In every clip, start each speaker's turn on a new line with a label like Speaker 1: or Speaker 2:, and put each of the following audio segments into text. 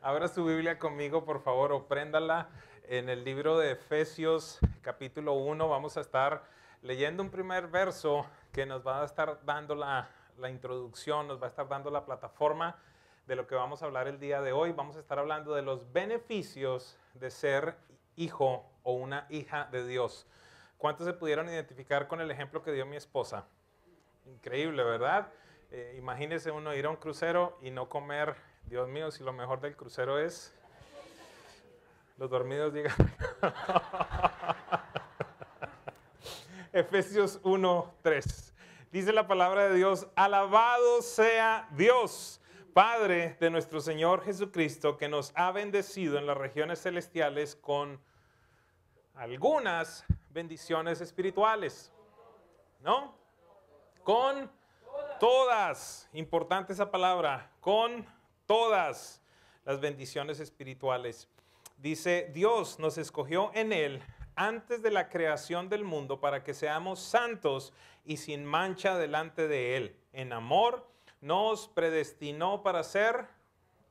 Speaker 1: Abra su Biblia conmigo, por favor, o préndala en el libro de Efesios, capítulo 1. Vamos a estar leyendo un primer verso que nos va a estar dando la introducción, nos va a estar dando la plataforma de lo que vamos a hablar el día de hoy. Vamos a estar hablando de los beneficios de ser hijo o una hija de Dios. ¿Cuántos se pudieron identificar con el ejemplo que dio mi esposa? Increíble, ¿verdad? Imagínese uno ir a un crucero y no comer. Dios mío, si lo mejor del crucero es los dormidos, digan. Efesios 1:3. Dice la palabra de Dios: alabado sea Dios, Padre de nuestro Señor Jesucristo, que nos ha bendecido en las regiones celestiales con algunas bendiciones espirituales. ¿No? Con todas, importante esa palabra, con todas las bendiciones espirituales. Dice, Dios nos escogió en Él antes de la creación del mundo para que seamos santos y sin mancha delante de Él. En amor nos predestinó para ser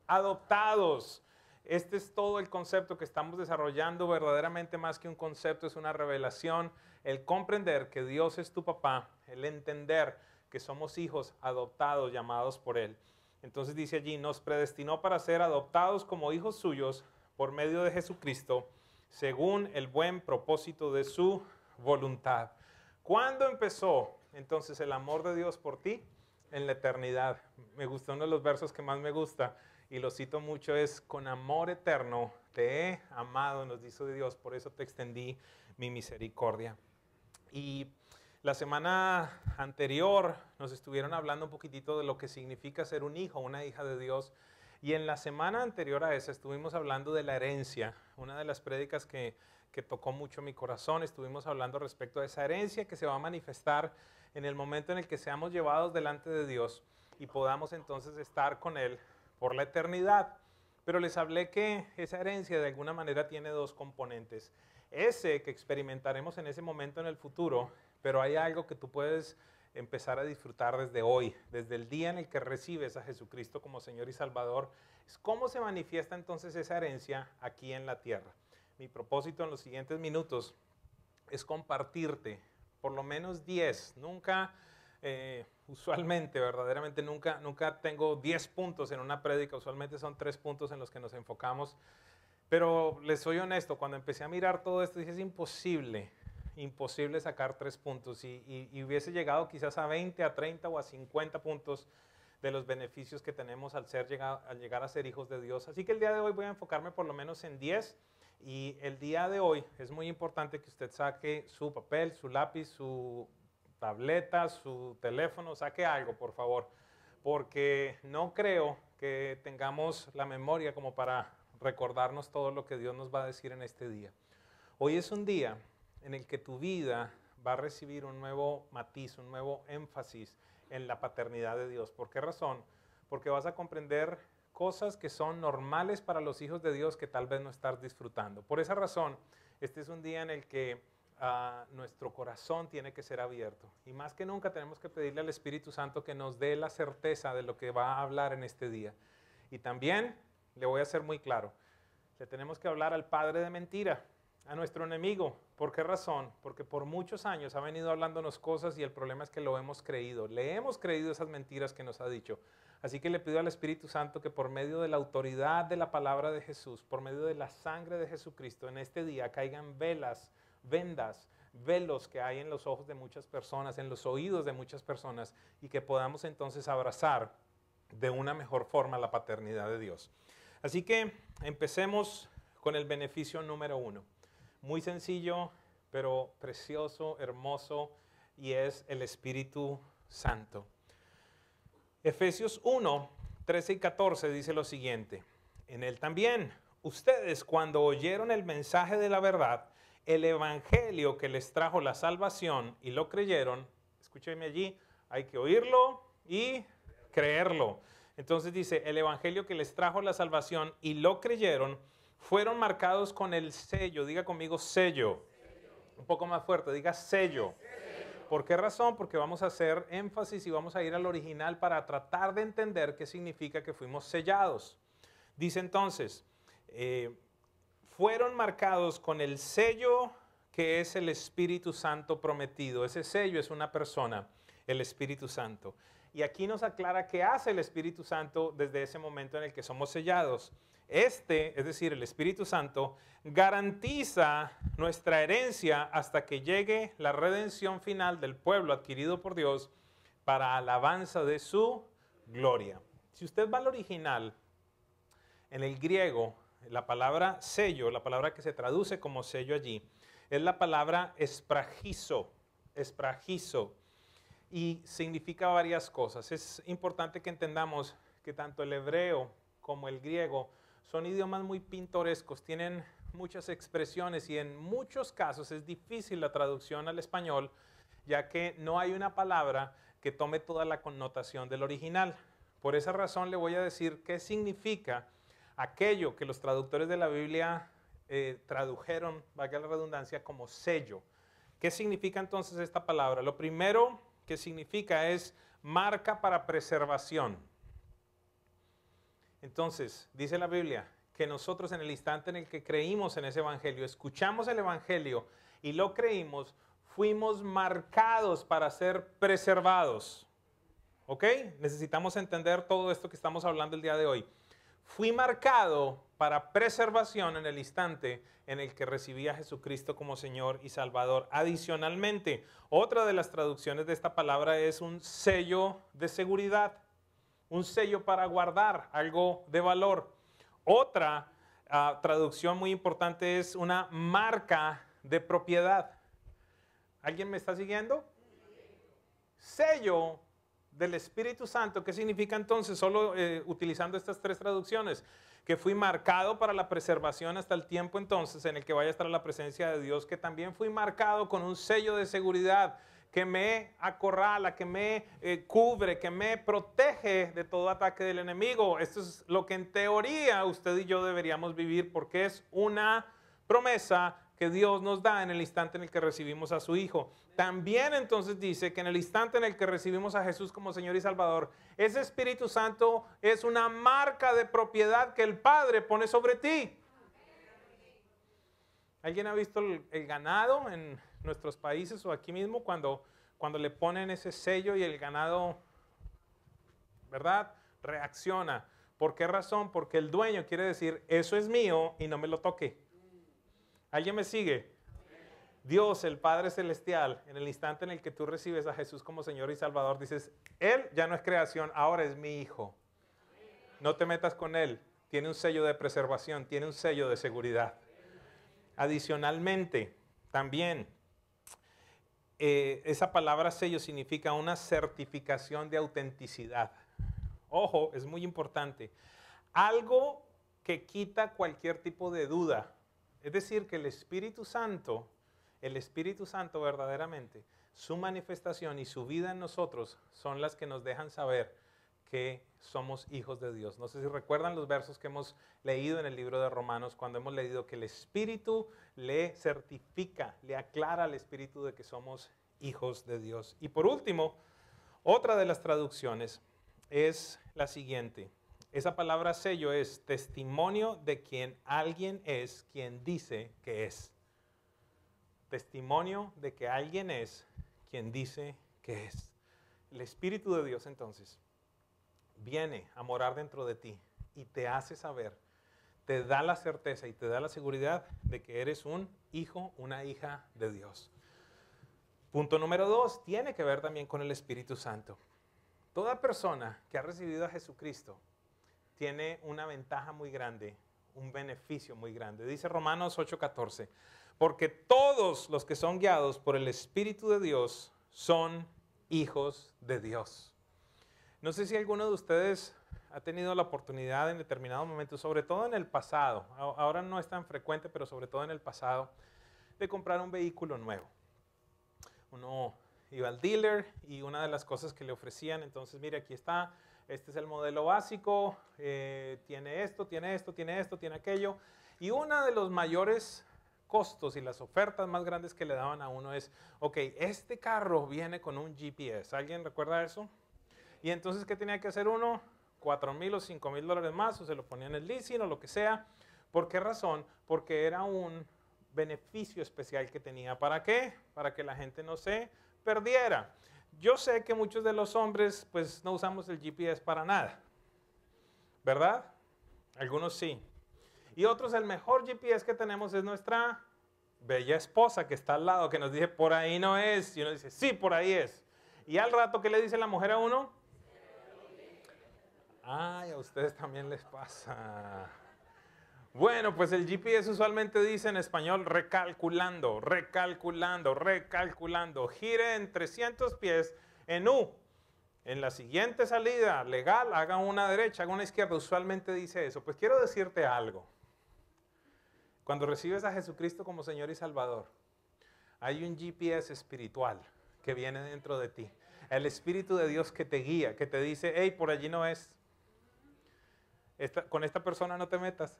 Speaker 1: adoptados. Este es todo el concepto que estamos desarrollando, verdaderamente más que un concepto, es una revelación. El comprender que Dios es tu papá, el entender que somos hijos adoptados, llamados por Él. Entonces dice allí, nos predestinó para ser adoptados como hijos suyos por medio de Jesucristo, según el buen propósito de su voluntad. ¿Cuándo empezó entonces el amor de Dios por ti? En la eternidad. Me gusta, uno de los versos que más me gusta, y lo cito mucho, es: con amor eterno te he amado, nos dice Dios, por eso te extendí mi misericordia. Y la semana anterior nos estuvieron hablando un poquitito de lo que significa ser un hijo, una hija de Dios. Y en la semana anterior a esa estuvimos hablando de la herencia, una de las prédicas que tocó mucho mi corazón. Estuvimos hablando respecto a esa herencia que se va a manifestar en el momento en el que seamos llevados delante de Dios y podamos entonces estar con Él por la eternidad. Pero les hablé que esa herencia de alguna manera tiene dos componentes. Ese que experimentaremos en ese momento en el futuro, pero hay algo que tú puedes empezar a disfrutar desde hoy, desde el día en el que recibes a Jesucristo como Señor y Salvador. Es cómo se manifiesta entonces esa herencia aquí en la tierra. Mi propósito en los siguientes minutos es compartirte por lo menos 10, usualmente, verdaderamente nunca tengo 10 puntos en una prédica, usualmente son 3 puntos en los que nos enfocamos. Pero les soy honesto, cuando empecé a mirar todo esto dije, es imposible sacar 3 puntos y hubiese llegado quizás a 20, a 30 o a 50 puntos de los beneficios que tenemos al llegar a ser hijos de Dios. Así que el día de hoy voy a enfocarme por lo menos en 10, y el día de hoy es muy importante que usted saque su papel, su lápiz, su tableta, su teléfono, saque algo por favor, porque no creo que tengamos la memoria como para recordarnos todo lo que Dios nos va a decir en este día. Hoy es un día en el que tu vida va a recibir un nuevo matiz, un nuevo énfasis en la paternidad de Dios. ¿Por qué razón? Porque vas a comprender cosas que son normales para los hijos de Dios que tal vez no estás disfrutando. Por esa razón, este es un día en el que nuestro corazón tiene que ser abierto. Y más que nunca tenemos que pedirle al Espíritu Santo que nos dé la certeza de lo que va a hablar en este día. Y también le voy a ser muy claro, le tenemos que hablar al padre de mentira, a nuestro enemigo. ¿Por qué razón? Porque por muchos años ha venido hablándonos cosas y el problema es que lo hemos creído. Le hemos creído esas mentiras que nos ha dicho. Así que le pido al Espíritu Santo que por medio de la autoridad de la palabra de Jesús, por medio de la sangre de Jesucristo, en este día caigan vendas, velos que hay en los ojos de muchas personas, en los oídos de muchas personas, y que podamos entonces abrazar de una mejor forma la paternidad de Dios. Así que empecemos con el beneficio número 1. Muy sencillo, pero precioso, hermoso, y es el Espíritu Santo. Efesios 1, 13 y 14 dice lo siguiente: en él también, ustedes cuando oyeron el mensaje de la verdad, el evangelio que les trajo la salvación y lo creyeron, escúcheme allí, hay que oírlo y creerlo. Entonces dice, el evangelio que les trajo la salvación y lo creyeron, fueron marcados con el sello. Diga conmigo sello. Un poco más fuerte, diga sello. ¿Por qué razón? Porque vamos a hacer énfasis y vamos a ir al original para tratar de entender qué significa que fuimos sellados. Dice entonces, fueron marcados con el sello que es el Espíritu Santo prometido. Ese sello es una persona, el Espíritu Santo. Y aquí nos aclara qué hace el Espíritu Santo desde ese momento en el que somos sellados. Es decir, el Espíritu Santo, garantiza nuestra herencia hasta que llegue la redención final del pueblo adquirido por Dios para alabanza de su gloria. Si usted va al original, en el griego, la palabra sello, la palabra que se traduce como sello allí, es la palabra espragizo, y significa varias cosas. Es importante que entendamos que tanto el hebreo como el griego son idiomas muy pintorescos, tienen muchas expresiones y en muchos casos es difícil la traducción al español, ya que no hay una palabra que tome toda la connotación del original. Por esa razón le voy a decir qué significa aquello que los traductores de la Biblia tradujeron, valga la redundancia, como sello. ¿Qué significa entonces esta palabra? Lo primero que significa es marca para preservación. Entonces, dice la Biblia que nosotros en el instante en el que creímos en ese evangelio, escuchamos el evangelio y lo creímos, fuimos marcados para ser preservados. ¿Ok? Necesitamos entender todo esto que estamos hablando el día de hoy. Fui marcado para preservación en el instante en el que recibí a Jesucristo como Señor y Salvador. Adicionalmente, otra de las traducciones de esta palabra es un sello de seguridad, un sello para guardar algo de valor. Otra traducción muy importante es una marca de propiedad. ¿Alguien me está siguiendo? Sello del Espíritu Santo. ¿Qué significa entonces? Solo utilizando estas tres traducciones, que fui marcado para la preservación hasta el tiempo entonces en el que vaya a estar la presencia de Dios, que también fui marcado con un sello de seguridad que me acorrala, que me cubre, que me protege de todo ataque del enemigo. Esto es lo que en teoría usted y yo deberíamos vivir, porque es una promesa que Dios nos da en el instante en el que recibimos a su Hijo. También entonces dice que en el instante en el que recibimos a Jesús como Señor y Salvador, ese Espíritu Santo es una marca de propiedad que el Padre pone sobre ti. ¿Alguien ha visto el ganado en nuestros países o aquí mismo cuando le ponen ese sello y el ganado, ¿verdad?, reacciona? ¿Por qué razón? Porque el dueño quiere decir, eso es mío y no me lo toque. ¿Alguien me sigue? Dios, el Padre Celestial, en el instante en el que tú recibes a Jesús como Señor y Salvador, dices, Él ya no es creación, ahora es mi Hijo. No te metas con Él. Tiene un sello de preservación, tiene un sello de seguridad. Adicionalmente, también, esa palabra sello significa una certificación de autenticidad. Ojo, es muy importante. Algo que quita cualquier tipo de duda. Es decir, que el Espíritu Santo verdaderamente, su manifestación y su vida en nosotros son las que nos dejan saber que somos hijos de Dios. No sé si recuerdan los versos que hemos leído en el libro de Romanos, cuando hemos leído que el Espíritu le certifica, le aclara al Espíritu de que somos hijos de Dios. Y por último, otra de las traducciones es la siguiente. Esa palabra sello es testimonio de quien alguien es quien dice que es. Testimonio de que alguien es quien dice que es. El Espíritu de Dios entonces viene a morar dentro de ti y te hace saber, te da la certeza y te da la seguridad de que eres un hijo, una hija de Dios. Punto número 2, tiene que ver también con el Espíritu Santo. Toda persona que ha recibido a Jesucristo tiene una ventaja muy grande, un beneficio muy grande. Dice Romanos 8:14, porque todos los que son guiados por el Espíritu de Dios son hijos de Dios. No sé si alguno de ustedes ha tenido la oportunidad en determinados momentos, sobre todo en el pasado, ahora no es tan frecuente, pero sobre todo en el pasado, de comprar un vehículo nuevo. Uno iba al dealer y una de las cosas que le ofrecían, entonces mire, aquí está, este es el modelo básico, tiene esto, tiene esto, tiene esto, tiene aquello. Y uno de los mayores costos y las ofertas más grandes que le daban a uno es, ok, este carro viene con un GPS. ¿Alguien recuerda eso? Y entonces, ¿qué tenía que hacer uno? $4,000 o $5,000 más, o se lo ponía en el leasing o lo que sea. ¿Por qué razón? Porque era un beneficio especial que tenía. ¿Para qué? Para que la gente no se perdiera. Yo sé que muchos de los hombres pues no usamos el GPS para nada, ¿verdad? Algunos sí. Y otros, el mejor GPS que tenemos es nuestra bella esposa que está al lado, que nos dice, por ahí no es. Y uno dice, sí, por ahí es. Y al rato, ¿qué le dice la mujer a uno? Ay, a ustedes también les pasa. Bueno, pues el GPS usualmente dice en español recalculando, recalculando, recalculando. Gire en 300 pies en U. En la siguiente salida legal, haga una derecha, haga una izquierda. Usualmente dice eso. Pues quiero decirte algo. Cuando recibes a Jesucristo como Señor y Salvador, hay un GPS espiritual que viene dentro de ti. El Espíritu de Dios que te guía, que te dice, hey, por allí no es. Con esta persona no te metas.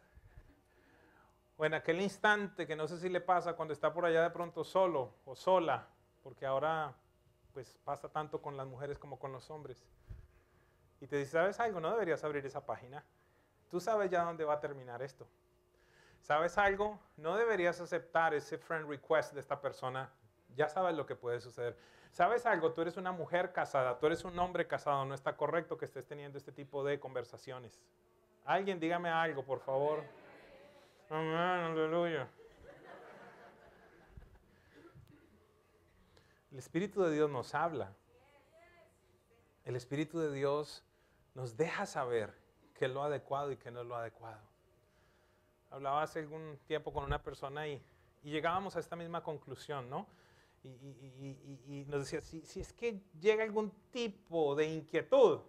Speaker 1: O en aquel instante, que no sé si le pasa cuando está por allá de pronto solo o sola, porque ahora pues pasa tanto con las mujeres como con los hombres. Y te dice, ¿sabes algo? No deberías abrir esa página. Tú sabes ya dónde va a terminar esto. ¿Sabes algo? No deberías aceptar ese friend request de esta persona. Ya sabes lo que puede suceder. ¿Sabes algo? Tú eres una mujer casada, tú eres un hombre casado. No está correcto que estés teniendo este tipo de conversaciones. Alguien dígame algo, por favor. Amén, aleluya. El Espíritu de Dios nos habla. El Espíritu de Dios nos deja saber qué es lo adecuado y qué no es lo adecuado. Hablaba hace algún tiempo con una persona y llegábamos a esta misma conclusión, ¿no? Y nos decía, si es que llega algún tipo de inquietud,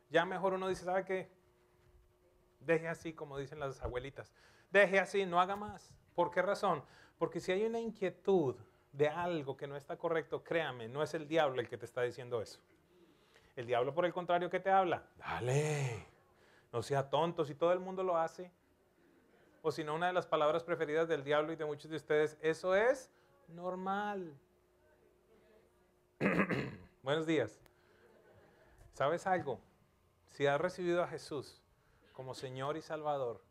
Speaker 1: ya mejor uno dice, ¿sabe qué? Deje así, como dicen las abuelitas. Deje así, no haga más. ¿Por qué razón? Porque si hay una inquietud de algo que no está correcto, créame, no es el diablo el que te está diciendo eso. El diablo, por el contrario, ¿qué te habla? Dale, no sea tonto, si todo el mundo lo hace. O si no, una de las palabras preferidas del diablo y de muchos de ustedes, eso es normal. Buenos días. ¿Sabes algo? Si has recibido a Jesús como Señor y Salvador,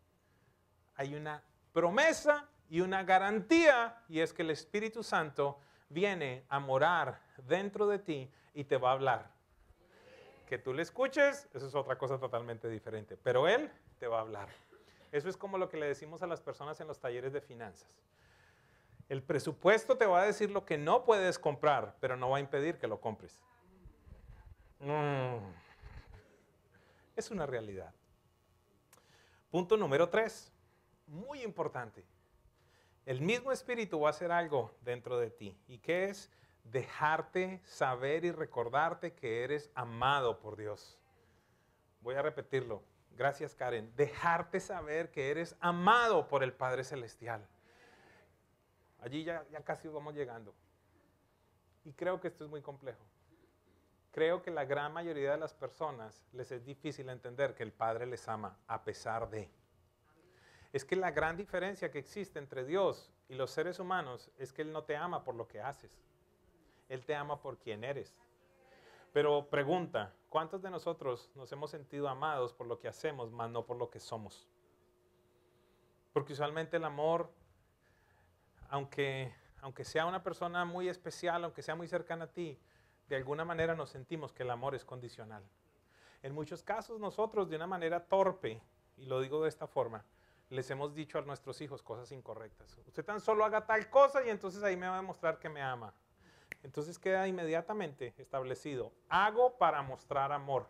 Speaker 1: hay una promesa y una garantía, y es que el Espíritu Santo viene a morar dentro de ti y te va a hablar. Que tú le escuches, eso es otra cosa totalmente diferente, pero Él te va a hablar. Eso es como lo que le decimos a las personas en los talleres de finanzas. El presupuesto te va a decir lo que no puedes comprar, pero no va a impedir que lo compres. Es una realidad. Punto número 3, muy importante. El mismo Espíritu va a hacer algo dentro de ti. ¿Y qué es? Dejarte saber y recordarte que eres amado por Dios. Voy a repetirlo. Gracias, Karen. Dejarte saber que eres amado por el Padre Celestial. Allí ya casi vamos llegando. Y creo que esto es muy complejo. Creo que la gran mayoría de las personas les es difícil entender que el Padre les ama a pesar de. Es que la gran diferencia que existe entre Dios y los seres humanos es que Él no te ama por lo que haces. Él te ama por quien eres. Pero pregunta, ¿cuántos de nosotros nos hemos sentido amados por lo que hacemos, más no por lo que somos? Porque usualmente el amor, aunque sea una persona muy especial, aunque sea muy cercana a ti, de alguna manera nos sentimos que el amor es condicional. En muchos casos nosotros de una manera torpe, y lo digo de esta forma, les hemos dicho a nuestros hijos cosas incorrectas. Usted tan solo haga tal cosa y entonces ahí me va a demostrar que me ama. Entonces queda inmediatamente establecido, hago para mostrar amor.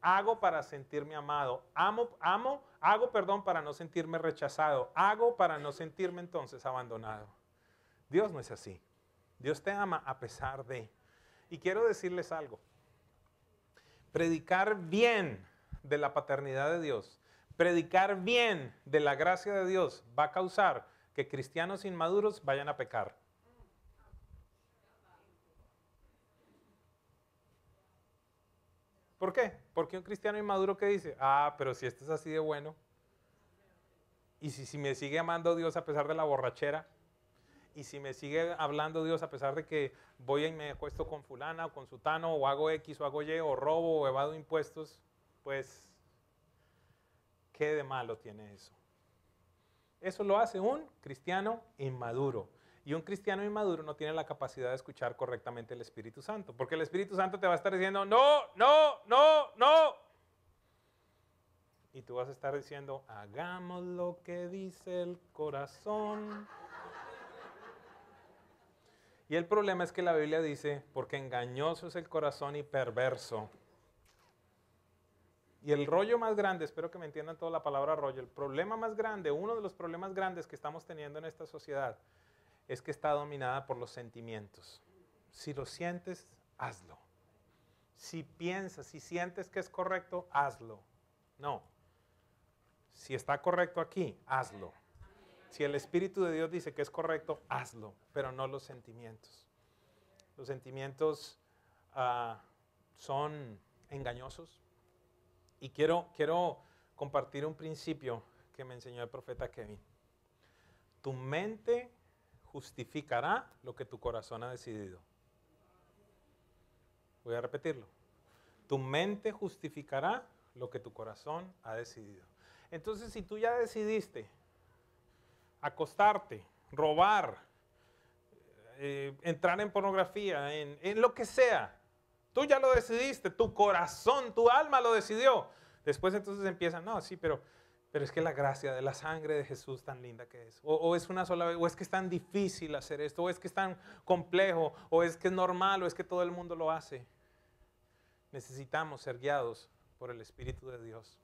Speaker 1: Hago para sentirme amado. Hago para no sentirme rechazado. Hago para no sentirme entonces abandonado. Dios no es así. Dios te ama a pesar de. Y quiero decirles algo. Predicar bien de la paternidad de Dios, predicar bien de la gracia de Dios va a causar que cristianos inmaduros vayan a pecar. ¿Por qué? Porque un cristiano inmaduro que dice, pero si esto es así de bueno, y si me sigue amando Dios a pesar de la borrachera, y si me sigue hablando Dios a pesar de que voy y me acuesto con fulana o con sutano, o hago X o hago Y, o robo o evado impuestos, pues, ¿qué de malo tiene eso? Eso lo hace un cristiano inmaduro. Y un cristiano inmaduro no tiene la capacidad de escuchar correctamente el Espíritu Santo. Porque el Espíritu Santo te va a estar diciendo, no, no, no, no. Y tú vas a estar diciendo, hagamos lo que dice el corazón. Y el problema es que la Biblia dice, porque engañoso es el corazón y perverso. Y el rollo más grande, espero que me entiendan toda la palabra rollo, el problema más grande, uno de los problemas grandes que estamos teniendo en esta sociedad, es que está dominada por los sentimientos. Si lo sientes, hazlo. Si piensas, si sientes que es correcto, hazlo. No. Si está correcto aquí, hazlo. Si el Espíritu de Dios dice que es correcto, hazlo, pero no los sentimientos. Los sentimientos son engañosos. Y quiero compartir un principio que me enseñó el profeta Kevin. Tu mente justificará lo que tu corazón ha decidido. Voy a repetirlo. Tu mente justificará lo que tu corazón ha decidido. Entonces, si tú ya decidiste acostarte, robar, entrar en pornografía, en lo que sea, tú ya lo decidiste, tu corazón, tu alma lo decidió. Después entonces empiezan, no, sí, pero es que la gracia de la sangre de Jesús tan linda que es. O es una sola vez, o es que es tan difícil hacer esto, o es que es tan complejo, o es que es normal, o es que todo el mundo lo hace. Necesitamos ser guiados por el Espíritu de Dios.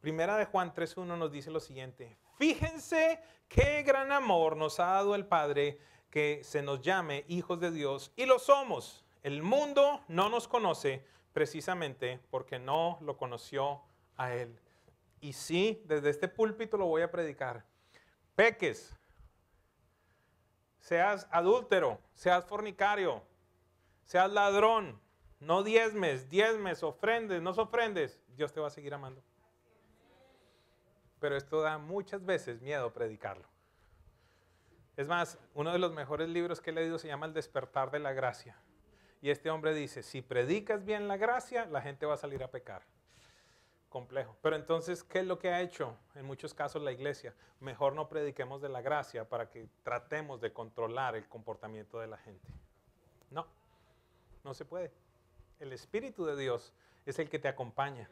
Speaker 1: Primera de Juan 3:1 nos dice lo siguiente. Fíjense qué gran amor nos ha dado el Padre, que se nos llame hijos de Dios, y lo somos. El mundo no nos conoce precisamente porque no lo conoció a Él. Y sí, desde este púlpito lo voy a predicar. Peques, seas adúltero, seas fornicario, seas ladrón, no diezmes, ofrendes, no ofrendes, Dios te va a seguir amando. Pero esto da muchas veces miedo predicarlo. Es más, uno de los mejores libros que he leído se llama El despertar de la gracia. Y este hombre dice, si predicas bien la gracia, la gente va a salir a pecar. Complejo. Pero entonces, ¿qué es lo que ha hecho en muchos casos la iglesia? Mejor no prediquemos de la gracia para que tratemos de controlar el comportamiento de la gente. No, no se puede. El Espíritu de Dios es el que te acompaña.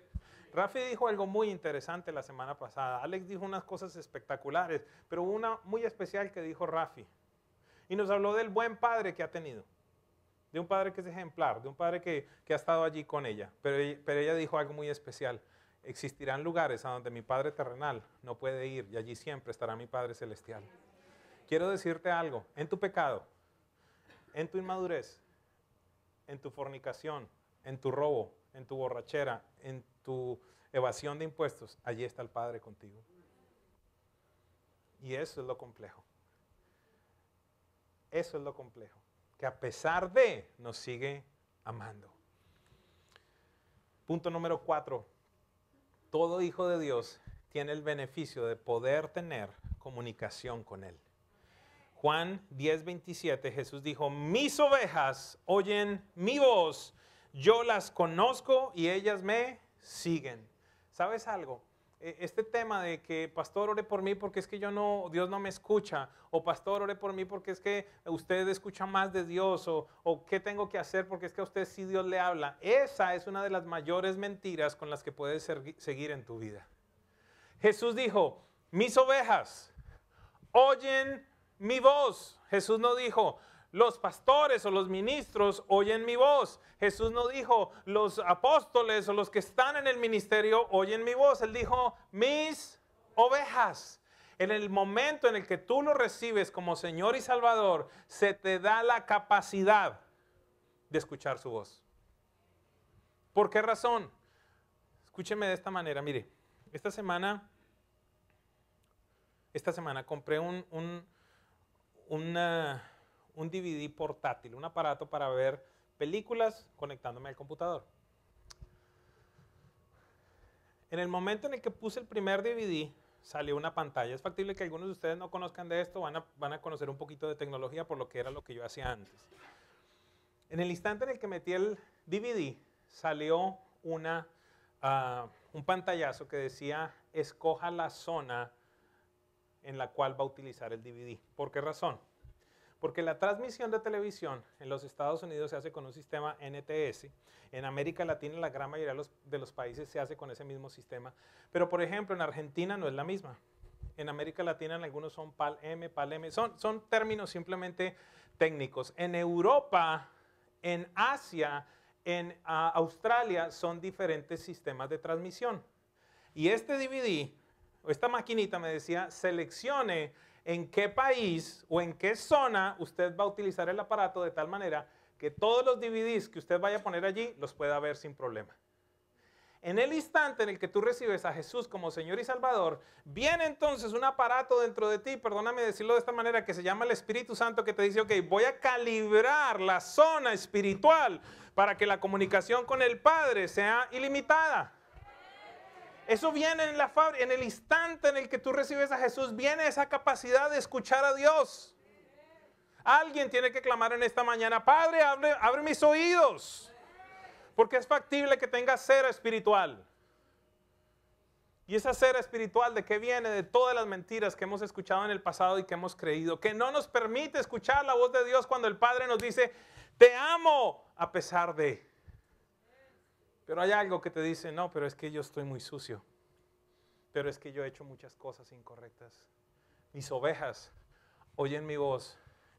Speaker 1: Rafi dijo algo muy interesante la semana pasada. Alex dijo unas cosas espectaculares, pero una muy especial que dijo Rafi. Y nos habló del buen padre que ha tenido. De un padre que es ejemplar, de un padre que ha estado allí con ella. Pero ella dijo algo muy especial. Existirán lugares a donde mi Padre terrenal no puede ir y allí siempre estará mi Padre celestial. Quiero decirte algo. En tu pecado, en tu inmadurez, en tu fornicación, en tu robo, en tu borrachera, en tu evasión de impuestos, allí está el Padre contigo. Y eso es lo complejo. Eso es lo complejo. Que a pesar de, nos sigue amando. Punto número 4. Todo hijo de Dios tiene el beneficio de poder tener comunicación con Él. Juan 10:27, Jesús dijo, mis ovejas oyen mi voz, yo las conozco y ellas me siguen. ¿Sabes algo? Este tema de que pastor ore por mí porque es que Dios no me escucha, o pastor ore por mí porque es que usted escucha más de Dios, o qué tengo que hacer porque es que a usted sí Dios le habla. Esa es una de las mayores mentiras con las que puedes seguir en tu vida. Jesús dijo, mis ovejas oyen mi voz. Jesús no dijo, los pastores o los ministros oyen mi voz. Jesús no dijo, los apóstoles o los que están en el ministerio oyen mi voz. Él dijo, mis ovejas. En el momento en el que tú lo recibes como Señor y Salvador, se te da la capacidad de escuchar su voz. ¿Por qué razón? Escúcheme de esta manera. Mire, esta semana compré un DVD portátil, un aparato para ver películas conectándome al computador. En el momento en el que puse el primer DVD, salió una pantalla. Es factible que algunos de ustedes no conozcan de esto, van a conocer un poquito de tecnología por lo que era lo que yo hacía antes. En el instante en el que metí el DVD, salió un pantallazo que decía, escoja la zona en la cual va a utilizar el DVD. ¿Por qué razón? Porque la transmisión de televisión en los Estados Unidos se hace con un sistema NTS. En América Latina, la gran mayoría de los países se hace con ese mismo sistema. Pero, por ejemplo, en Argentina no es la misma. En América Latina, en algunos son PAL-M, PAL-M. Son términos simplemente técnicos. En Europa, en Asia, en Australia, son diferentes sistemas de transmisión. Y este DVD, o esta maquinita me decía, seleccione en qué país o en qué zona usted va a utilizar el aparato de tal manera que todos los DVDs que usted vaya a poner allí los pueda ver sin problema. En el instante en el que tú recibes a Jesús como Señor y Salvador, viene entonces un aparato dentro de ti, perdóname decirlo de esta manera, que se llama el Espíritu Santo, que te dice, ok, voy a calibrar la zona espiritual para que la comunicación con el Padre sea ilimitada. Eso viene en el instante en el que tú recibes a Jesús, viene esa capacidad de escuchar a Dios. Alguien tiene que clamar en esta mañana, Padre, abre mis oídos, porque es factible que tengas cera espiritual. Y esa cera espiritual, ¿de qué viene? De todas las mentiras que hemos escuchado en el pasado y que hemos creído, que no nos permite escuchar la voz de Dios cuando el Padre nos dice, te amo a pesar de. Pero hay algo que te dice, no, pero es que yo estoy muy sucio. Pero es que yo he hecho muchas cosas incorrectas. Mis ovejas oyen mi voz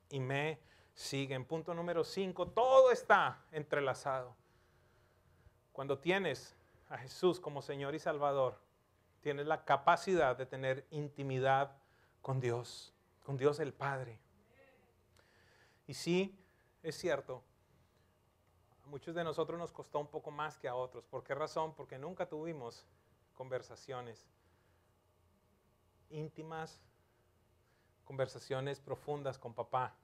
Speaker 1: y me siguen. Punto número 5, todo está entrelazado. Cuando tienes a Jesús como Señor y Salvador, tienes la capacidad de tener intimidad con Dios el Padre. Y sí, es cierto, a muchos de nosotros nos costó un poco más que a otros. ¿Por qué razón? Porque nunca tuvimos conversaciones íntimas, conversaciones profundas con papá.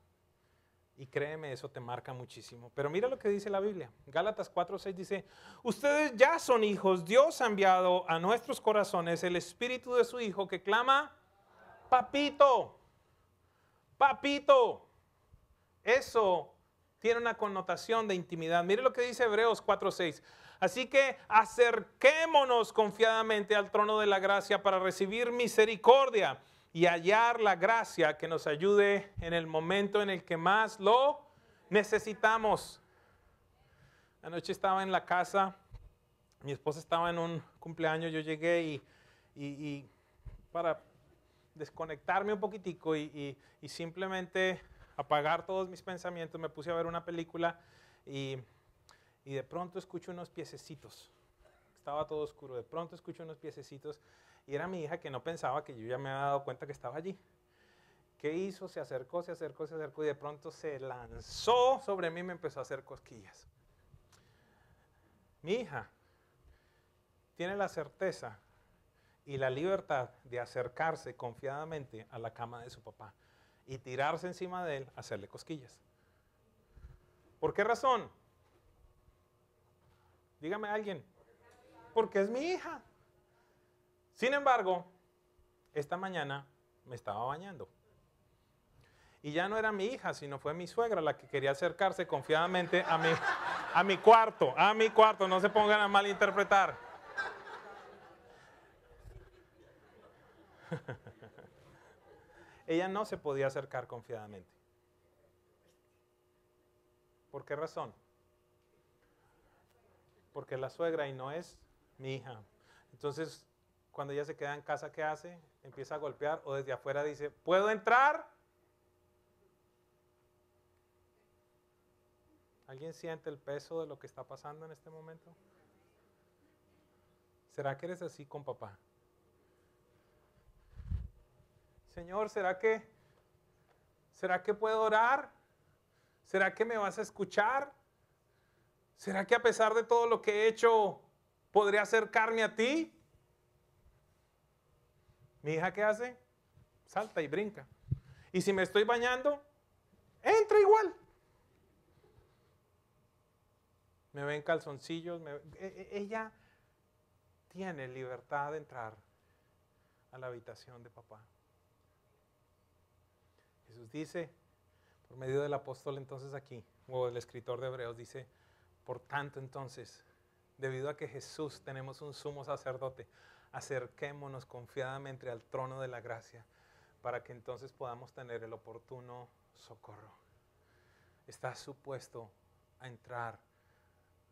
Speaker 1: Y créeme, eso te marca muchísimo. Pero mira lo que dice la Biblia. Gálatas 4:6 dice, ustedes ya son hijos. Dios ha enviado a nuestros corazones el Espíritu de su Hijo que clama, papito, papito. Eso tiene una connotación de intimidad. Mire lo que dice Hebreos 4:6. Así que acerquémonos confiadamente al trono de la gracia para recibir misericordia y hallar la gracia que nos ayude en el momento en el que más lo necesitamos. Anoche estaba en la casa, mi esposa estaba en un cumpleaños, yo llegué y para desconectarme un poquitico y simplemente apagar todos mis pensamientos, me puse a ver una película y de pronto escucho unos piececitos. Estaba todo oscuro, de pronto escucho unos piececitos y era mi hija que no pensaba que yo ya me había dado cuenta que estaba allí. ¿Qué hizo? Se acercó y de pronto se lanzó sobre mí y me empezó a hacer cosquillas. Mi hija tiene la certeza y la libertad de acercarse confiadamente a la cama de su papá y tirarse encima de él, hacerle cosquillas. ¿Por qué razón? Dígame alguien. Porque es mi hija. Sin embargo, esta mañana me estaba bañando. Y ya no era mi hija, sino fue mi suegra la que quería acercarse confiadamente a mi cuarto. No se pongan a malinterpretar. Ella no se podía acercar confiadamente. ¿Por qué razón? Porque es la suegra y no es mi hija. Entonces, cuando ella se queda en casa, ¿qué hace? Empieza a golpear o desde afuera dice, ¿puedo entrar? ¿Alguien siente el peso de lo que está pasando en este momento? ¿Será que eres así con papá? Señor, ¿será que puedo orar? ¿Será que me vas a escuchar? ¿Será que a pesar de todo lo que he hecho, podré acercarme a ti? ¿Mi hija qué hace? Salta y brinca. Y si me estoy bañando, entra igual. Me ve en calzoncillos. Ella tiene libertad de entrar a la habitación de papá. Jesús dice, Por medio del apóstol entonces aquí, o el escritor de Hebreos dice, por tanto entonces, debido a que Jesús tenemos un sumo sacerdote, acerquémonos confiadamente al trono de la gracia para que entonces podamos tener el oportuno socorro. Estás supuesto a entrar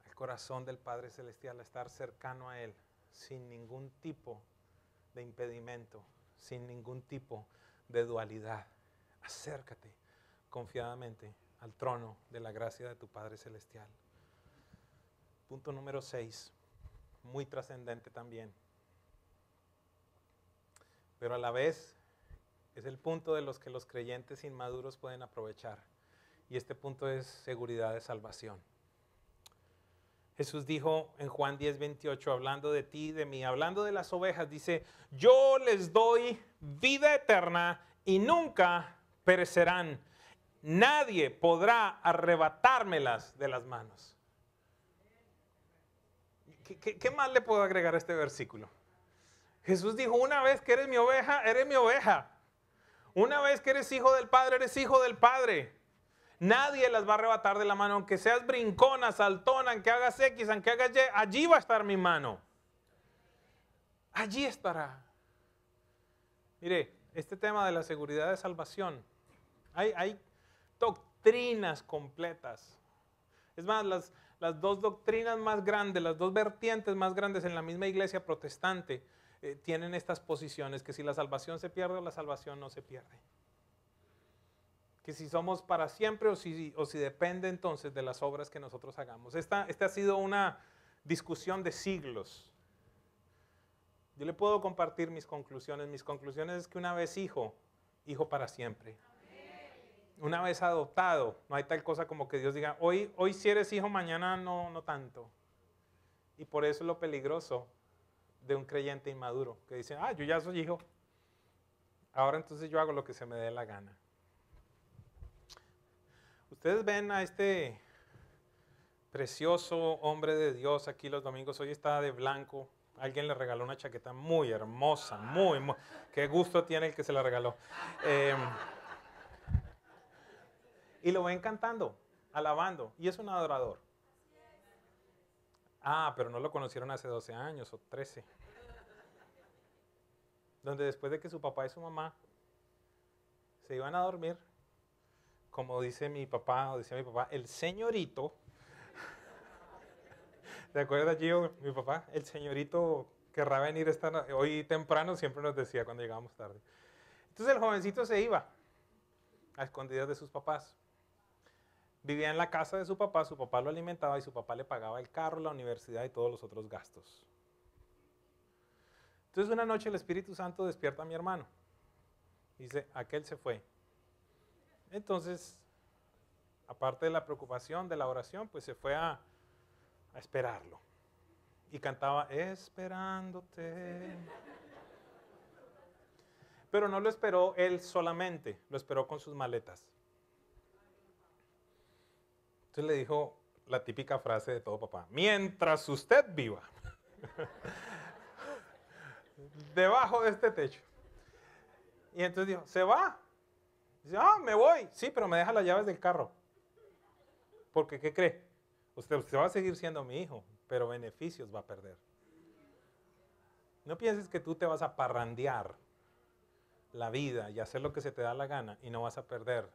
Speaker 1: al corazón del Padre Celestial, a estar cercano a Él, sin ningún tipo de impedimento, sin ningún tipo de dualidad. Acércate confiadamente al trono de la gracia de tu Padre Celestial. Punto número 6, muy trascendente también, pero a la vez es el punto de los que los creyentes inmaduros pueden aprovechar, y este punto es seguridad de salvación. Jesús dijo en Juan 10:28, hablando de ti y de mí, hablando de las ovejas, dice, yo les doy vida eterna y nunca perecerán. Nadie podrá arrebatármelas de las manos. ¿Qué más le puedo agregar a este versículo? Jesús dijo, una vez que eres mi oveja, eres mi oveja. Una vez que eres hijo del Padre, eres hijo del Padre. Nadie las va a arrebatar de la mano, aunque seas brincona, saltona, aunque hagas X, aunque hagas Y, allí va a estar mi mano. Allí estará. Mire, este tema de la seguridad de salvación, hay doctrinas completas. Es más, las dos doctrinas más grandes, las dos vertientes más grandes en la misma iglesia protestante tienen estas posiciones, que si la salvación se pierde o la salvación no se pierde. Que si somos para siempre o si depende entonces de las obras que nosotros hagamos. Esta ha sido una discusión de siglos. Yo le puedo compartir mis conclusiones. Mis conclusiones es que una vez hijo para siempre. Una vez adoptado, no hay tal cosa como que Dios diga, hoy si eres hijo, mañana no tanto. Y por eso es lo peligroso de un creyente inmaduro, que dice, yo ya soy hijo, ahora entonces yo hago lo que se me dé la gana. Ustedes ven a este precioso hombre de Dios aquí los domingos, hoy está de blanco, alguien le regaló una chaqueta muy hermosa, muy, qué gusto tiene el que se la regaló. Y lo ven cantando, alabando, y es un adorador. Pero no lo conocieron hace 12 años o 13. Donde después de que su papá y su mamá se iban a dormir, como dice mi papá, o decía mi papá, el señorito, ¿te acuerdas, Gio, mi papá? El señorito querrá venir hoy temprano, siempre nos decía cuando llegábamos tarde. Entonces el jovencito se iba a escondidas de sus papás. Vivía en la casa de su papá lo alimentaba y su papá le pagaba el carro, la universidad y todos los otros gastos. Entonces una noche el Espíritu Santo despierta a mi hermano. Dice, aquel se fue. Entonces, aparte de la preocupación, de la oración, pues se fue a esperarlo. Y cantaba, esperándote. Pero no lo esperó él solamente, lo esperó con sus maletas. Entonces le dijo la típica frase de todo papá, mientras usted viva, debajo de este techo. Y entonces dijo, ¿se va? Dice, me voy. Sí, pero me deja las llaves del carro. Porque, ¿qué cree? Usted va a seguir siendo mi hijo, pero beneficios va a perder. No pienses que tú te vas a parrandear la vida y hacer lo que se te da la gana y no vas a perder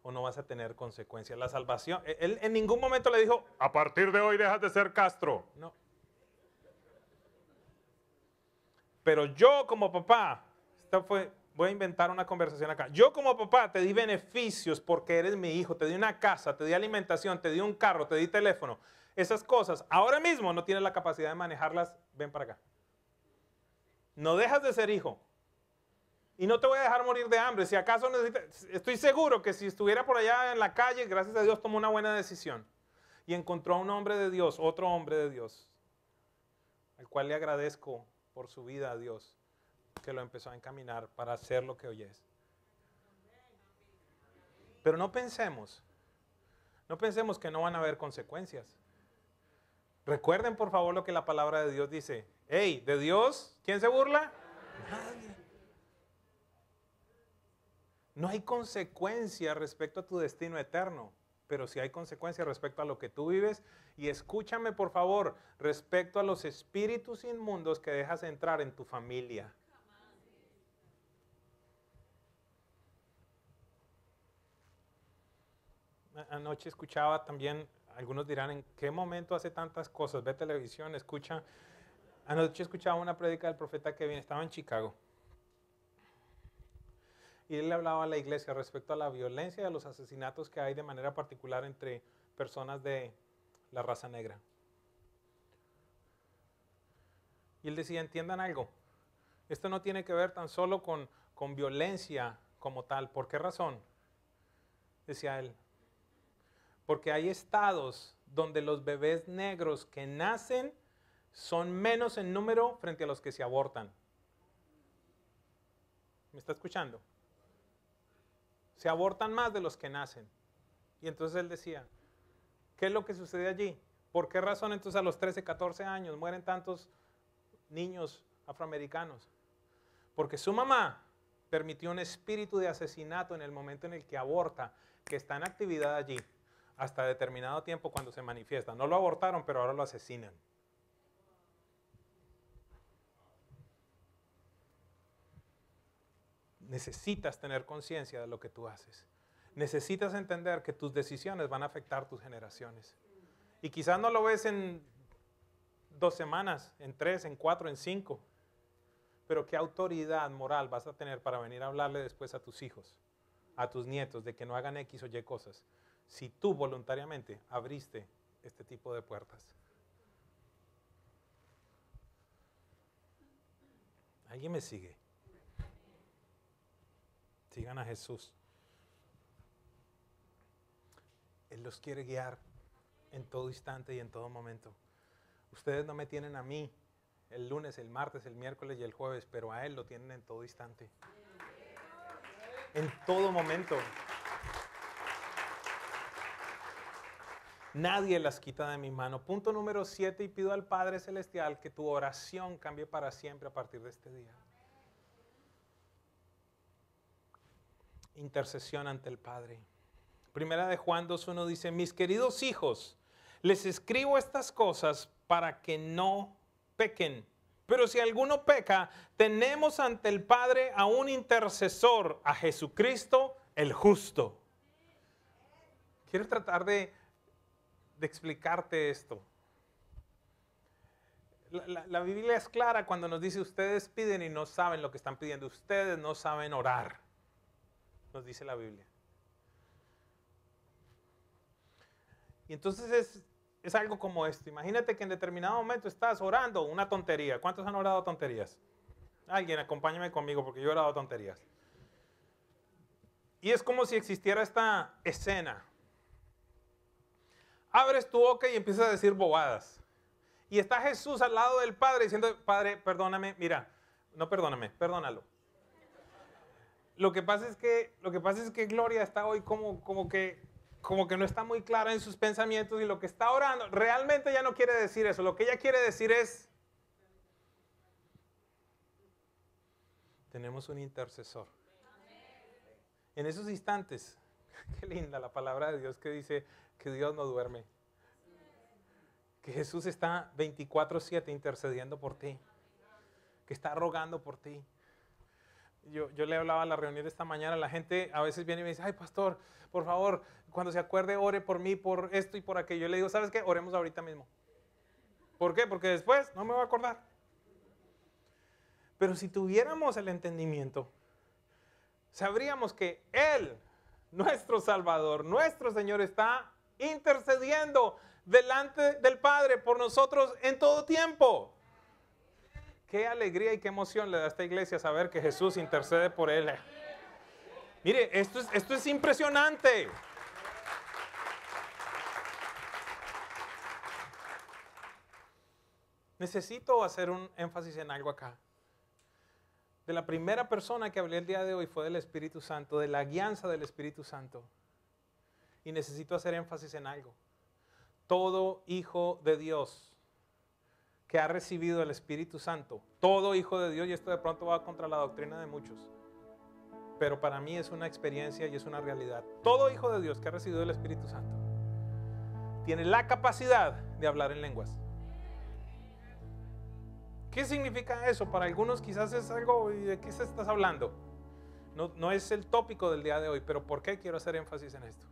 Speaker 1: o no vas a tener consecuencias. La salvación, él en ningún momento le dijo, a partir de hoy dejas de ser Castro. No. Pero yo como papá, voy a inventar una conversación acá. Yo como papá te di beneficios porque eres mi hijo, te di una casa, te di alimentación, te di un carro, te di teléfono. Esas cosas, ahora mismo no tienes la capacidad de manejarlas, ven para acá. No dejas de ser hijo. Y no te voy a dejar morir de hambre. Si acaso necesitas, estoy seguro que si estuviera por allá en la calle, gracias a Dios tomó una buena decisión. Y encontró a un hombre de Dios, otro hombre de Dios, al cual le agradezco por su vida a Dios, que lo empezó a encaminar para hacer lo que hoy es. Pero no pensemos que no van a haber consecuencias. Recuerden por favor lo que la palabra de Dios dice. Hey, ¿de Dios quién se burla? Nadie. No hay consecuencia respecto a tu destino eterno, pero sí hay consecuencia respecto a lo que tú vives. Y escúchame, por favor, respecto a los espíritus inmundos que dejas entrar en tu familia. Anoche escuchaba también, algunos dirán, ¿en qué momento hace tantas cosas? Ve televisión, escucha. Anoche escuchaba una prédica del profeta Kevin, estaba en Chicago. Y él le hablaba a la iglesia respecto a la violencia y a los asesinatos que hay de manera particular entre personas de la raza negra. Y él decía, entiendan algo, esto no tiene que ver tan solo con violencia como tal. ¿Por qué razón? Decía él, porque hay estados donde los bebés negros que nacen son menos en número frente a los que se abortan. ¿Me está escuchando? Se abortan más de los que nacen. Y entonces él decía, ¿qué es lo que sucede allí? ¿Por qué razón entonces a los 13, 14 años mueren tantos niños afroamericanos? Porque su mamá permitió un espíritu de asesinato en el momento en el que aborta, que está en actividad allí, hasta determinado tiempo cuando se manifiesta. No lo abortaron, pero ahora lo asesinan. Necesitas tener conciencia de lo que tú haces. Necesitas entender que tus decisiones van a afectar tus generaciones. Y quizás no lo ves en 2 semanas, en 3, en 4, en 5. Pero ¿qué autoridad moral vas a tener para venir a hablarle después a tus hijos, a tus nietos, de que no hagan X o Y cosas, si tú voluntariamente abriste este tipo de puertas? ¿Alguien me sigue? Sigan a Jesús. Él los quiere guiar en todo instante y en todo momento. Ustedes no me tienen a mí el lunes, el martes, el miércoles y el jueves, pero a Él lo tienen en todo instante. En todo momento. Nadie las quita de mi mano. Punto número 7, y pido al Padre Celestial que tu oración cambie para siempre a partir de este día. Intercesión ante el Padre. Primera de Juan 2:1 dice, mis queridos hijos, les escribo estas cosas para que no pequen. Pero si alguno peca, tenemos ante el Padre a un intercesor, a Jesucristo el justo. Quiero tratar de explicarte esto. La Biblia es clara cuando nos dice, ustedes piden y no saben lo que están pidiendo. Ustedes no saben orar, nos dice la Biblia. Y entonces es algo como esto. Imagínate que en determinado momento estás orando una tontería. ¿Cuántos han orado tonterías? Alguien, acompáñame conmigo porque yo he orado tonterías. Y es como si existiera esta escena. Abres tu boca y empiezas a decir bobadas. Y está Jesús al lado del Padre diciendo, Padre, perdóname, mira, no perdóname, perdónalo. Lo que pasa es que Gloria está hoy como que no está muy clara en sus pensamientos, y lo que está orando realmente ella no quiere decir eso. Lo que ella quiere decir es, tenemos un intercesor. En esos instantes, qué linda la palabra de Dios que dice que Dios no duerme. Que Jesús está 24/7 intercediendo por ti. Que está rogando por ti. Yo le hablaba a la reunión de esta mañana, la gente a veces viene y me dice, ay pastor, por favor, cuando se acuerde ore por mí, por esto y por aquello. Yo le digo, ¿sabes qué? Oremos ahorita mismo. ¿Por qué? Porque después no me voy a acordar. Pero si tuviéramos el entendimiento, sabríamos que Él, nuestro Salvador, nuestro Señor, está intercediendo delante del Padre por nosotros en todo tiempo. Qué alegría y qué emoción le da a esta iglesia saber que Jesús intercede por él. Mire, esto es impresionante. Necesito hacer un énfasis en algo acá. De la primera persona que hablé el día de hoy fue del Espíritu Santo, de la guianza del Espíritu Santo. Y necesito hacer énfasis en algo. Todo hijo de Dios que ha recibido el Espíritu Santo, todo hijo de Dios, y esto de pronto va contra la doctrina de muchos, pero para mí es una experiencia y es una realidad. Todo hijo de Dios que ha recibido el Espíritu Santo tiene la capacidad de hablar en lenguas. ¿Qué significa eso? Para algunos quizás es algo, ¿de qué se estás hablando? No es el tópico del día de hoy, pero ¿por qué quiero hacer énfasis en esto?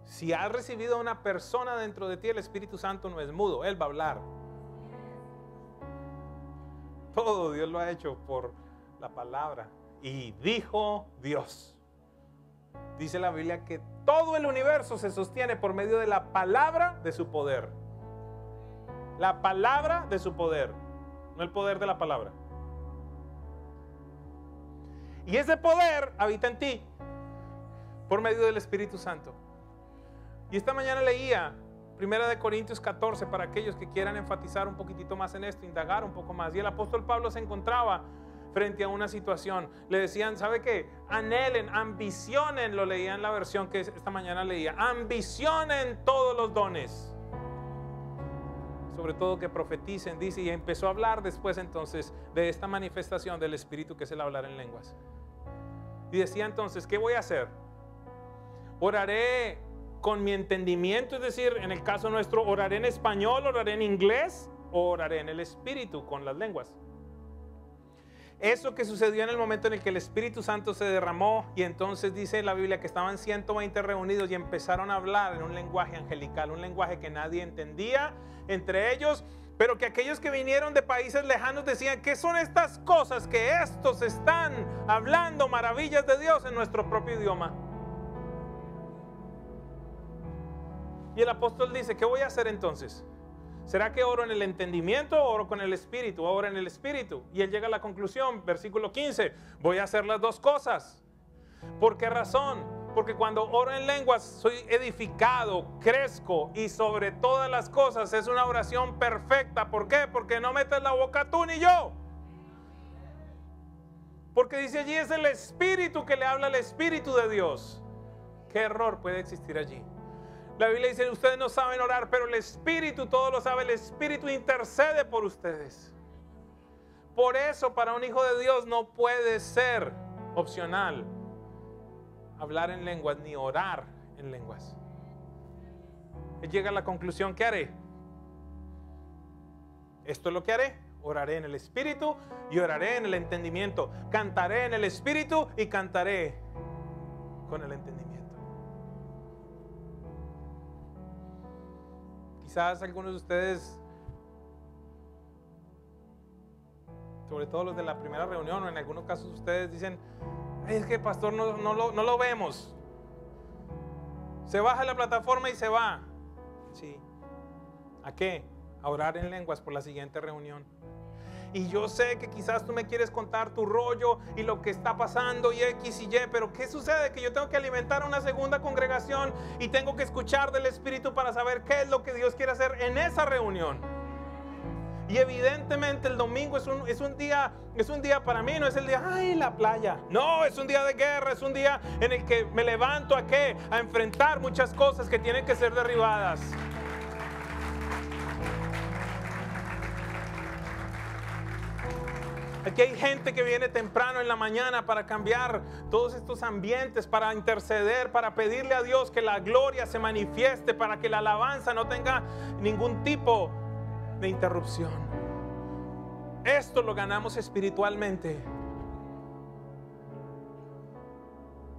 Speaker 1: Si has recibido a una persona dentro de ti, el Espíritu Santo no es mudo, Él va a hablar. Todo Dios lo ha hecho por la palabra. Y dijo Dios. Dice la Biblia que todo el universo se sostiene por medio de la palabra de su poder. La palabra de su poder, no el poder de la palabra. Y ese poder habita en ti por medio del Espíritu Santo. Y esta mañana leía 1 Corintios 14 para aquellos que quieran enfatizar un poquitito más en esto, indagar un poco más. Y el apóstol Pablo se encontraba frente a una situación. Le decían, ¿sabe qué? Anhelen, ambicionen, lo leía en la versión que esta mañana leía. Ambicionen todos los dones. Sobre todo que profeticen, dice, y empezó a hablar después entonces de esta manifestación del Espíritu que es el hablar en lenguas. Y decía entonces, ¿qué voy a hacer? Oraré con mi entendimiento, es decir, en el caso nuestro, oraré en español, oraré en inglés, o oraré en el Espíritu con las lenguas. Eso que sucedió en el momento en el que el Espíritu Santo se derramó y entonces dice la Biblia que estaban 120 reunidos y empezaron a hablar en un lenguaje angelical, un lenguaje que nadie entendía entre ellos, pero que aquellos que vinieron de países lejanos decían, ¿qué son estas cosas que estos están hablando maravillas de Dios en nuestro propio idioma? Y el apóstol dice, ¿qué voy a hacer entonces? ¿Será que oro en el entendimiento o oro con el Espíritu? Oro en el Espíritu. Y él llega a la conclusión, versículo 15, voy a hacer las dos cosas. ¿Por qué razón? Porque cuando oro en lenguas soy edificado, crezco y sobre todas las cosas es una oración perfecta. ¿Por qué? Porque no metes la boca tú ni yo. Porque dice allí es el Espíritu que le habla al Espíritu de Dios. ¿Qué error puede existir allí? La Biblia dice, ustedes no saben orar, pero el Espíritu todo lo sabe, el Espíritu intercede por ustedes. Por eso para un hijo de Dios no puede ser opcional hablar en lenguas ni orar en lenguas. Él llega a la conclusión, ¿qué haré? Esto es lo que haré. Oraré en el Espíritu y oraré en el entendimiento. Cantaré en el Espíritu y cantaré con el entendimiento. Quizás algunos de ustedes, sobre todo los de la primera reunión, o en algunos casos ustedes dicen, es que pastor no lo vemos. Se baja la plataforma y se va. Sí. ¿A qué? A orar en lenguas por la siguiente reunión. Y yo sé que quizás tú me quieres contar tu rollo y lo que está pasando y X y Y, pero ¿qué sucede? Que yo tengo que alimentar a una segunda congregación y tengo que escuchar del Espíritu para saber qué es lo que Dios quiere hacer en esa reunión. Y evidentemente el domingo es un día para mí, no es el día, ay, la playa. No, es un día de guerra, es un día en el que me levanto ¿a qué? A enfrentar muchas cosas que tienen que ser derribadas. Aquí hay gente que viene temprano en la mañana para cambiar todos estos ambientes, para interceder, para pedirle a Dios que la gloria se manifieste, para que la alabanza no tenga ningún tipo de interrupción. Esto lo ganamos espiritualmente.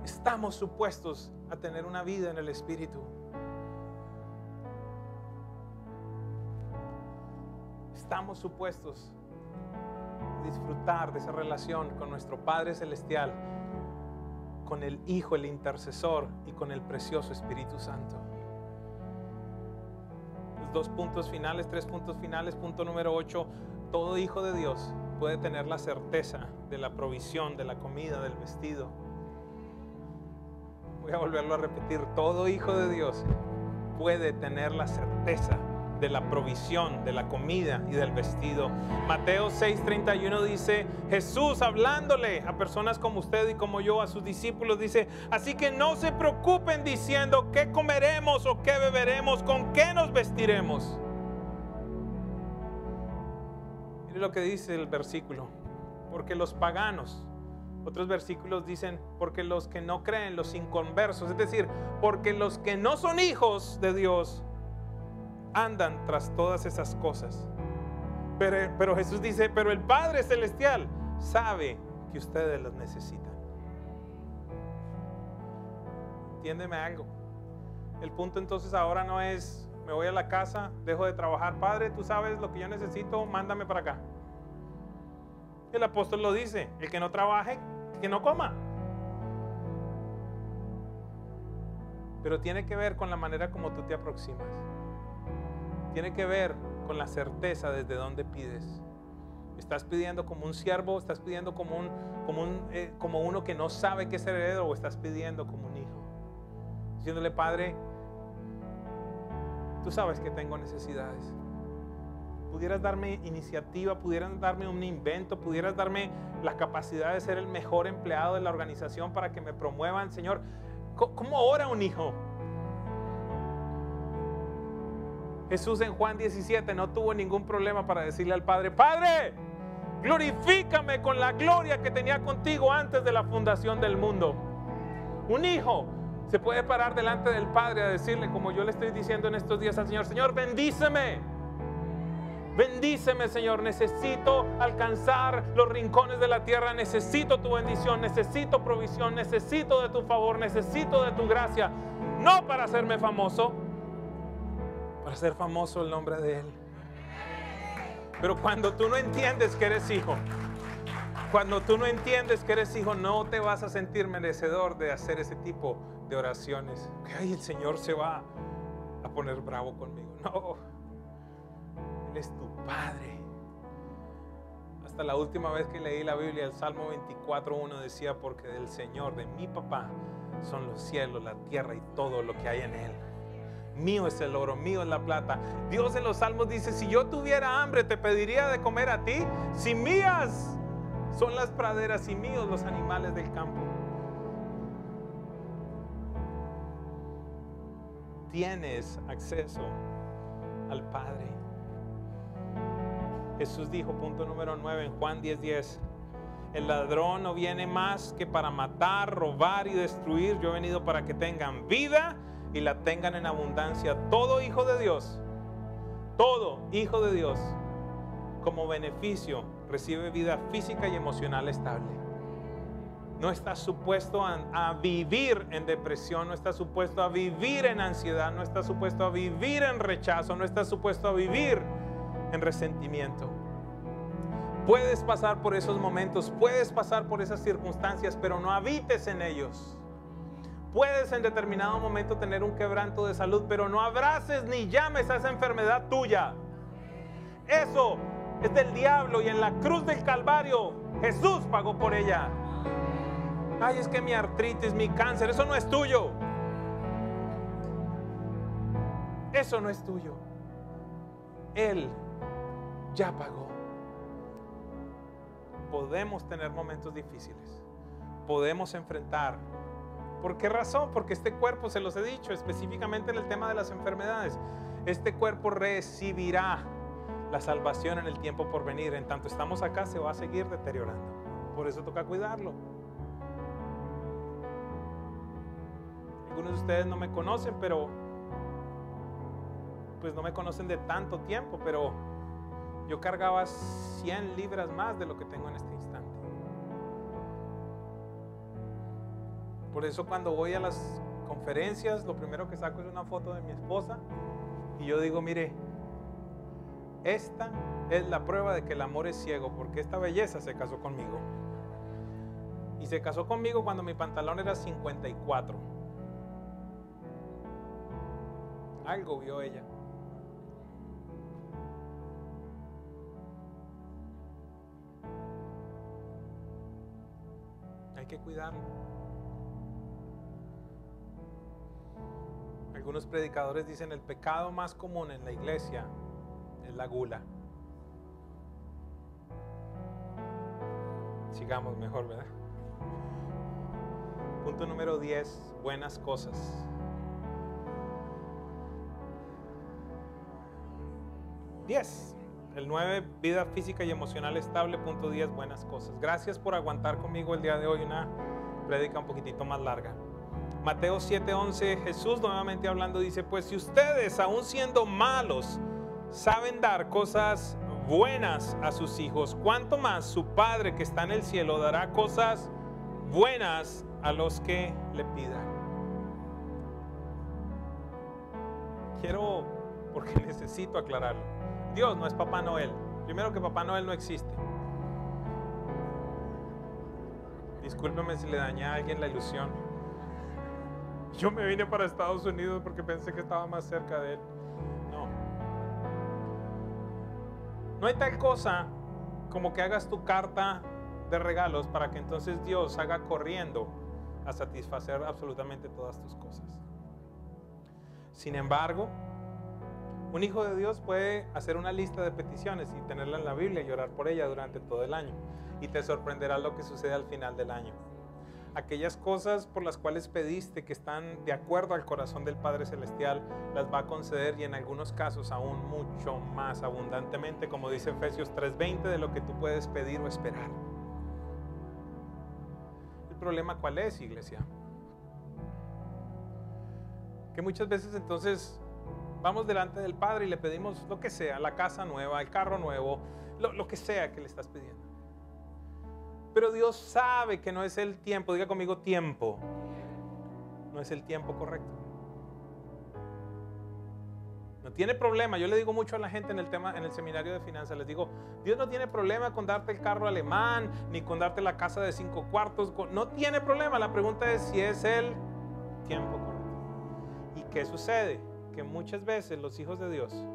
Speaker 1: Estamos supuestos a tener una vida en el Espíritu. Estamos supuestos disfrutar de esa relación con nuestro Padre Celestial, con el Hijo, el intercesor y con el precioso Espíritu Santo. Los 2 puntos finales, 3 puntos finales. Punto número 8, todo hijo de Dios puede tener la certeza de la provisión, de la comida, del vestido. Voy a volverlo a repetir, todo hijo de Dios puede tener la certeza de la provisión, de la comida y del vestido. Mateo 6:31 dice, Jesús hablándole a personas como usted y como yo, a sus discípulos, dice, así que no se preocupen diciendo qué comeremos o qué beberemos, con qué nos vestiremos. Mire lo que dice el versículo, porque los paganos Otros versículos dicen, porque los que no creen, los inconversos, es decir, porque los que no son hijos de Dios andan tras todas esas cosas. Pero Jesús dice, pero el Padre Celestial sabe que ustedes las necesitan. Entiéndeme algo. El punto entonces ahora no es, me voy a la casa, dejo de trabajar. Padre, tú sabes lo que yo necesito, mándame para acá. El apóstol lo dice, el que no trabaje, que no coma. Pero tiene que ver con la manera como tú te aproximas. Tiene que ver con la certeza desde dónde pides. ¿Estás pidiendo como un siervo? ¿Estás pidiendo como uno que no sabe qué es heredero? ¿O estás pidiendo como un hijo? Diciéndole, Padre, tú sabes que tengo necesidades. Pudieras darme iniciativa, pudieras darme un invento, pudieras darme la capacidad de ser el mejor empleado de la organización para que me promuevan, Señor. ¿Cómo ora un hijo? Jesús en Juan 17 no tuvo ningún problema para decirle al Padre, Padre, glorifícame con la gloria que tenía contigo antes de la fundación del mundo. Un hijo se puede parar delante del Padre a decirle, como yo le estoy diciendo en estos días al Señor, Señor, bendíceme. Bendíceme, Señor, necesito alcanzar los rincones de la tierra, necesito tu bendición, necesito provisión, necesito de tu favor, necesito de tu gracia, no para hacerme famoso, para hacer famoso el nombre de Él. Pero cuando tú no entiendes que eres hijo, cuando tú no entiendes que eres hijo, no te vas a sentir merecedor de hacer ese tipo de oraciones. Ay, el Señor se va a poner bravo conmigo. No, Él es tu Padre. Hasta la última vez que leí la Biblia, el Salmo 24:1 decía, porque del Señor, de mi papá, son los cielos, la tierra y todo lo que hay en Él. Mío es el oro, mío es la plata. Dios en los Salmos dice, si yo tuviera hambre, te pediría de comer a ti. Si mías son las praderas y míos los animales del campo. Tienes acceso al Padre. Jesús dijo, punto número 9 en Juan 10:10, el ladrón no viene más que para matar, robar y destruir. Yo he venido para que tengan vida y la tengan en abundancia. Todo hijo de Dios, como beneficio, recibe vida física y emocional estable. No está supuesto a vivir en depresión, no está supuesto a vivir en ansiedad, no está supuesto a vivir en rechazo, no está supuesto a vivir en resentimiento. Puedes pasar por esos momentos, puedes pasar por esas circunstancias, pero no habites en ellos. Puedes en determinado momento tener un quebranto de salud, pero no abraces ni llames a esa enfermedad tuya. Eso es del diablo y en la cruz del Calvario Jesús pagó por ella. Ay, es que mi artritis, mi cáncer, eso no es tuyo. Eso no es tuyo. Él ya pagó. Podemos tener momentos difíciles. Podemos enfrentar. ¿Por qué razón? Porque este cuerpo, se los he dicho, específicamente en el tema de las enfermedades, este cuerpo recibirá la salvación en el tiempo por venir. En tanto estamos acá, se va a seguir deteriorando. Por eso toca cuidarlo. Algunos de ustedes no me conocen, pero pues no me conocen de tanto tiempo, pero yo cargaba 100 libras más de lo que tengo en este instante. Por eso cuando voy a las conferencias, lo primero que saco es una foto de mi esposa y yo digo, mire, esta es la prueba de que el amor es ciego, porque esta belleza se casó conmigo. Y se casó conmigo cuando mi pantalón era 54. Algo vio ella. Hay que cuidarlo. Algunos predicadores dicen el pecado más común en la iglesia es la gula. Sigamos mejor, ¿verdad? Punto número 10, buenas cosas. 10. El 9, vida física y emocional estable. Punto 10, buenas cosas. Gracias por aguantar conmigo el día de hoy una prédica un poquitito más larga. Mateo 7:11, Jesús nuevamente hablando dice, pues si ustedes aún siendo malos saben dar cosas buenas a sus hijos, ¿cuánto más su Padre que está en el cielo dará cosas buenas a los que le pidan? Quiero, porque necesito aclararlo. Dios no es Papá Noel. Primero que Papá Noel no existe. Discúlpeme si le dañé a alguien la ilusión. Yo me vine para Estados Unidos porque pensé que estaba más cerca de él. No. No hay tal cosa como que hagas tu carta de regalos para que entonces Dios haga corriendo a satisfacer absolutamente todas tus cosas. Sin embargo, un hijo de Dios puede hacer una lista de peticiones y tenerla en la Biblia y orar por ella durante todo el año. Y te sorprenderá lo que sucede al final del año. Aquellas cosas por las cuales pediste que están de acuerdo al corazón del Padre Celestial, las va a conceder y en algunos casos aún mucho más abundantemente, como dice Efesios 3:20, de lo que tú puedes pedir o esperar. ¿El problema cuál es, iglesia? Que muchas veces entonces vamos delante del Padre y le pedimos lo que sea, la casa nueva, el carro nuevo, lo que sea que le estás pidiendo. Pero Dios sabe que no es el tiempo, diga conmigo tiempo, no es el tiempo correcto. No tiene problema, yo le digo mucho a la gente en el seminario de finanzas, les digo, Dios no tiene problema con darte el carro alemán, ni con darte la casa de 5 cuartos, no tiene problema, la pregunta es si es el tiempo correcto. ¿Y qué sucede? Que muchas veces los hijos de Dios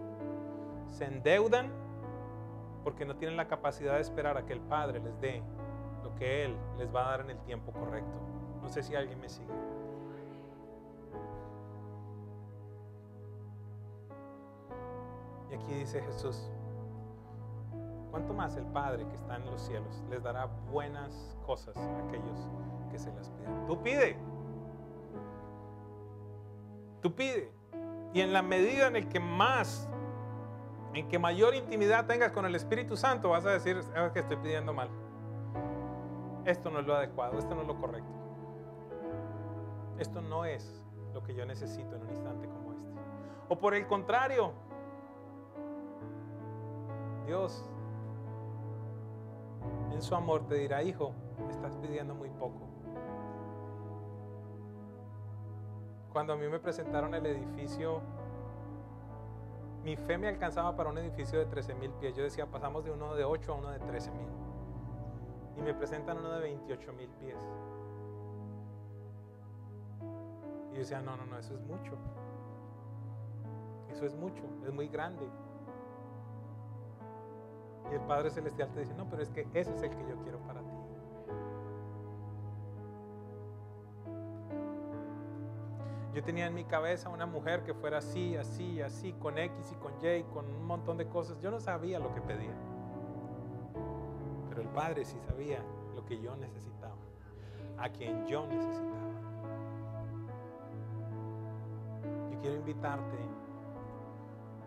Speaker 1: se endeudan porque no tienen la capacidad de esperar a que el Padre les dé lo que Él les va a dar en el tiempo correcto. No sé si alguien me sigue. Y aquí dice Jesús, ¿cuánto más el Padre que está en los cielos les dará buenas cosas a aquellos que se las pidan? Tú pide. Tú pide. Y en la medida en que mayor intimidad tengas con el Espíritu Santo, vas a decir, es que estoy pidiendo mal. Esto no es lo adecuado, esto no es lo correcto. Esto no es lo que yo necesito en un instante como este. O por el contrario, Dios en su amor te dirá, hijo, me estás pidiendo muy poco. Cuando a mí me presentaron el edificio, mi fe me alcanzaba para un edificio de 13,000 pies. Yo decía, pasamos de uno de 8 a uno de 13,000. Y me presentan uno de 28,000 pies. Y yo decía, no, eso es mucho. Eso es mucho, es muy grande. Y el Padre Celestial te dice, no, pero es que ese es el que yo quiero para ti. Yo tenía en mi cabeza una mujer que fuera así, así, así, con X y con Y, con un montón de cosas. Yo no sabía lo que pedía. Pero el Padre sí sabía lo que yo necesitaba, a quien yo necesitaba. Yo quiero invitarte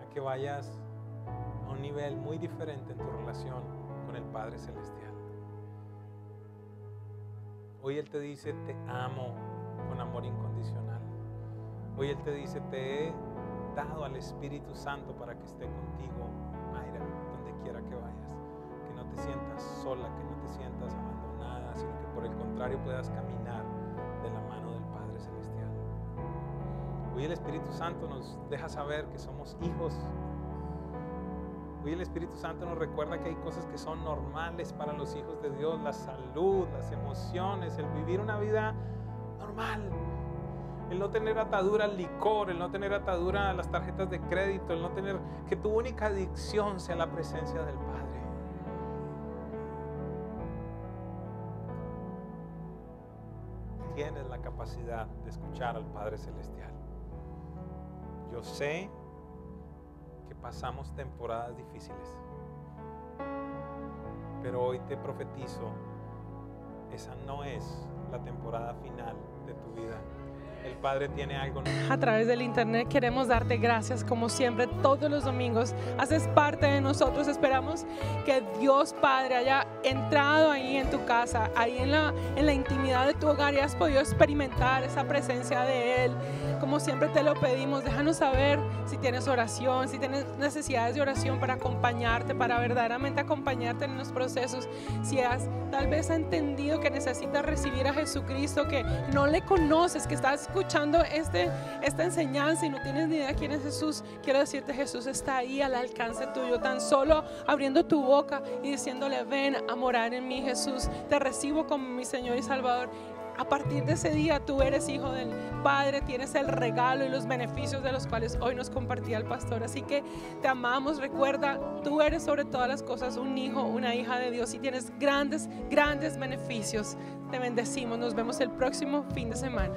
Speaker 1: a que vayas a un nivel muy diferente en tu relación con el Padre Celestial. Hoy Él te dice, te amo con amor incondicional. Hoy Él te dice, te he dado al Espíritu Santo para que esté contigo, Mayra, donde quiera que vayas. Que no te sientas sola, que no te sientas abandonada, sino que por el contrario puedas caminar de la mano del Padre Celestial. Hoy el Espíritu Santo nos deja saber que somos hijos. Hoy el Espíritu Santo nos recuerda que hay cosas que son normales para los hijos de Dios, la salud, las emociones, el vivir una vida normal. El no tener atadura al licor, el no tener atadura a las tarjetas de crédito, el no tener que tu única adicción sea la presencia del Padre. Tienes la capacidad de escuchar al Padre Celestial. Yo sé que pasamos temporadas difíciles, pero hoy te profetizo, esa no es la temporada final de tu vida. El Padre tiene algo nuevo.
Speaker 2: A través del internet queremos darte gracias como siempre todos los domingos. Haces parte de nosotros. Esperamos que Dios Padre haya entrado ahí en tu casa, ahí en la intimidad de tu hogar, y has podido experimentar esa presencia de Él. Como siempre te lo pedimos, déjanos saber si tienes oración, si tienes necesidades de oración para acompañarte, para verdaderamente acompañarte en los procesos. Si tal vez has entendido que necesitas recibir a Jesucristo, que no le conoces, que estás escuchando esta enseñanza y no tienes ni idea quién es Jesús, quiero decirte, Jesús está ahí al alcance tuyo, tan solo abriendo tu boca y diciéndole: ven a morar en mí, Jesús, te recibo como mi Señor y Salvador. A partir de ese día tú eres hijo del Padre, tienes el regalo y los beneficios de los cuales hoy nos compartía el pastor. Así que te amamos. Recuerda, tú eres sobre todas las cosas un hijo, una hija de Dios, y tienes grandes, grandes beneficios. Te bendecimos. Nos vemos el próximo fin de semana.